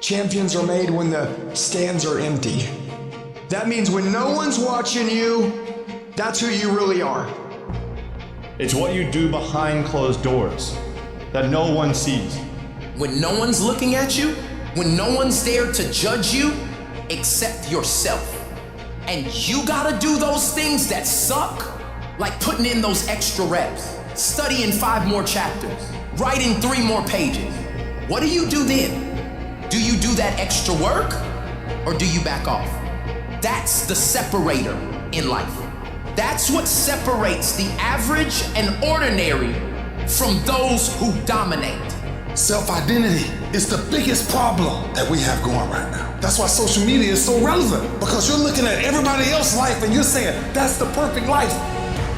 Champions are made when the stands are empty. That means when no one's watching you, that's who you really are. It's what you do behind closed doors that no one sees. When no one's looking at you, when no one's there to judge you, except yourself. And you gotta do those things that suck, like putting in those extra reps, studying 5 more chapters, writing 3 more pages. What do you do then? Do you do that extra work, or do you back off? That's the separator in life. That's what separates the average and ordinary from those who dominate. Self-identity is the biggest problem that we have going right now. That's why social media is so relevant, because you're looking at everybody else's life and you're saying, that's the perfect life.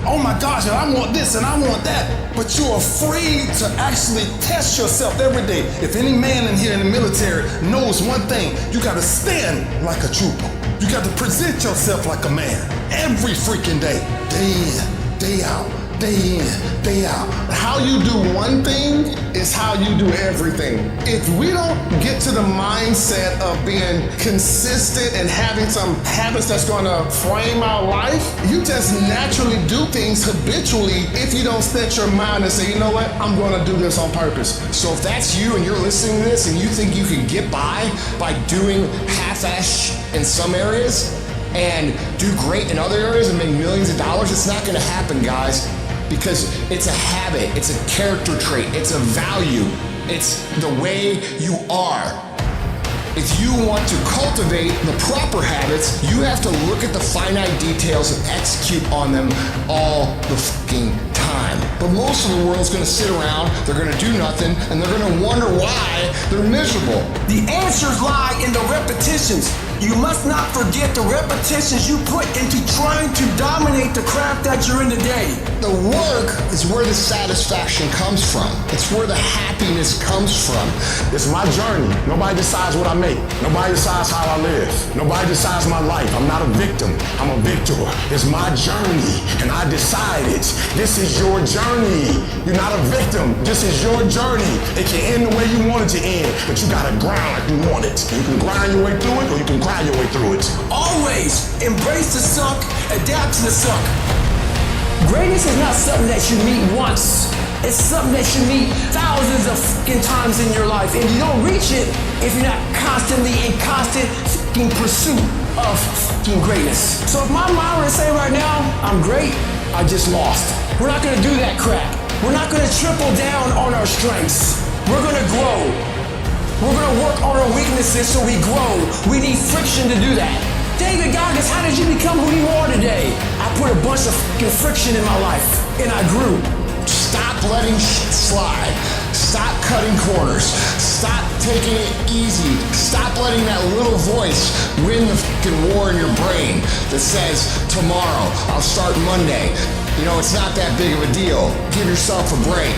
Oh my gosh, and I want this and I want that. But you're afraid to actually test yourself every day. If any man in here in the military knows one thing, you gotta stand like a trooper. You got to present yourself like a man every freaking day. Day in, day out, day in, day out. How you do one thing is how you do everything. If we don't get to the mindset of being consistent and having some habits that's gonna frame our life, you just naturally do things habitually if you don't set your mind and say, you know what, I'm gonna do this on purpose. So if that's you and you're listening to this and you think you can get by doing half-ass in some areas and do great in other areas and make millions of dollars, it's not gonna happen, guys. Because it's a habit, it's a character trait, it's a value, it's the way you are. If you want to cultivate the proper habits, you have to look at the finite details and execute on them all the fucking time. But most of the world's gonna sit around, they're gonna do nothing, and they're gonna wonder why they're miserable. The answers lie in the repetitions. You must not forget the repetitions you put into trying to dominate the craft that you're in today. The work is where the satisfaction comes from. It's where the happiness comes from. It's my journey. Nobody decides what I make. Nobody decides how I live. Nobody decides my life. I'm not a victim. I'm a victor. It's my journey, and I decided this is your journey. You're not a victim. This is your journey. It can end the way you want it to end, but you gotta grind like you want it. You can grind your way through it, or you can grind your way through it. Always embrace the suck, adapt to the suck. Greatness is not something that you meet once. It's something that you meet thousands of fucking times in your life, and you don't reach it if you're not constantly in constant fucking pursuit of fucking greatness. So if my mind were to say right now, I'm great, I just lost. We're not gonna do that crap. We're not gonna triple down on our strengths. We're gonna grow. We're gonna work on our weaknesses so we grow. We need friction to do that. David Goggins, how did you become who you are today? I put a bunch of fucking friction in my life, and I grew. Stop letting shit slide. Stop cutting corners. Stop taking it easy. Stop letting that little voice win the fucking war in your brain that says, tomorrow, I'll start Monday. You know, it's not that big of a deal. Give yourself a break.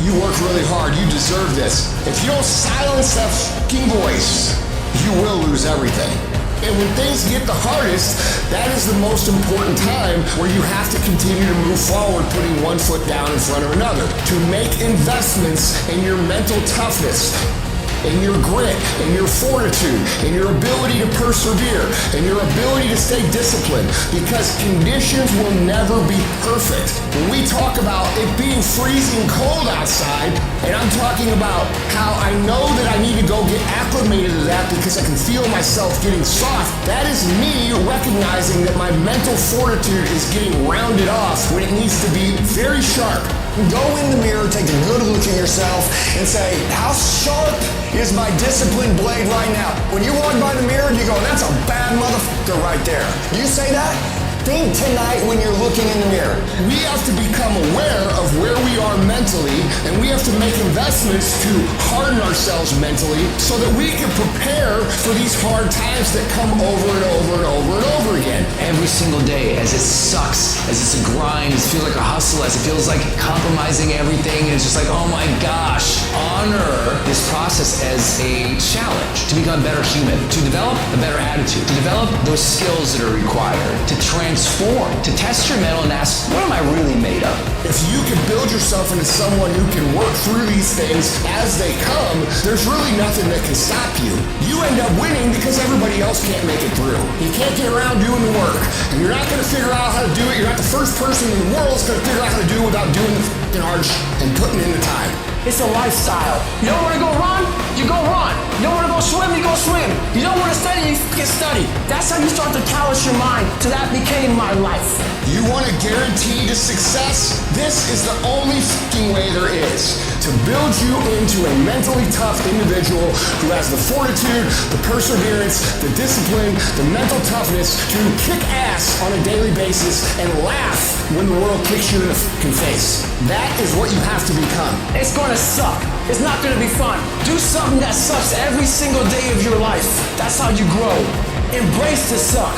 You work really hard, you deserve this. If you don't silence that fucking voice, you will lose everything. And when things get the hardest, that is the most important time where you have to continue to move forward, putting one foot down in front of another. To make investments in your mental toughness, in your grit, in your fortitude, in your ability to persevere, in your ability to stay disciplined, because conditions will never be perfect. When we talk about it being freezing cold outside, and I'm talking about how I know that I need to go get acclimated to that because I can feel myself getting soft, that is me recognizing that my mental fortitude is getting rounded off when it needs to be very sharp. Go in the mirror, take a good look at yourself, and say, how sharp is my disciplined blade right now? When you walk by the mirror, you go, that's a bad motherfucker right there. You say that? Think tonight when you're looking in the mirror. We have to become aware of where we are mentally, and we have to make investments to harden ourselves mentally so that we can prepare for these hard times that come over and over and over and over again. Every single day, as it sucks, as it's a grind, as it feels like a hustle, as it feels like compromising everything, and it's just like, oh my gosh. Honor this process as a challenge to become a better human, to develop a better attitude, to develop those skills that are required, to transform transform, to test your mettle and ask, what am I really made of? If you can build yourself into someone who can work through these things as they come, there's really nothing that can stop you. You end up winning because everybody else can't make it through. You can't get around doing the work, and you're not gonna figure out how to do it. You're not the first person in the world that's gonna figure out how to do it without doing the f***ing hard and putting in the time. It's a lifestyle. You don't want to go run, you go run. You don't want to go swim, you go swim. You don't want to study, you f***ing study. That's how you start to callous your mind to that became my life. You want a guaranteed success? This is the only f***ing way there is. To build you into a mentally tough individual who has the fortitude, the perseverance, the discipline, the mental toughness to kick ass on a daily basis and laugh when the world kicks you in the f***ing face. That is what you have to become. It's gonna suck. It's not gonna be fun. Do something that sucks every single day of your life. That's how you grow. Embrace the suck.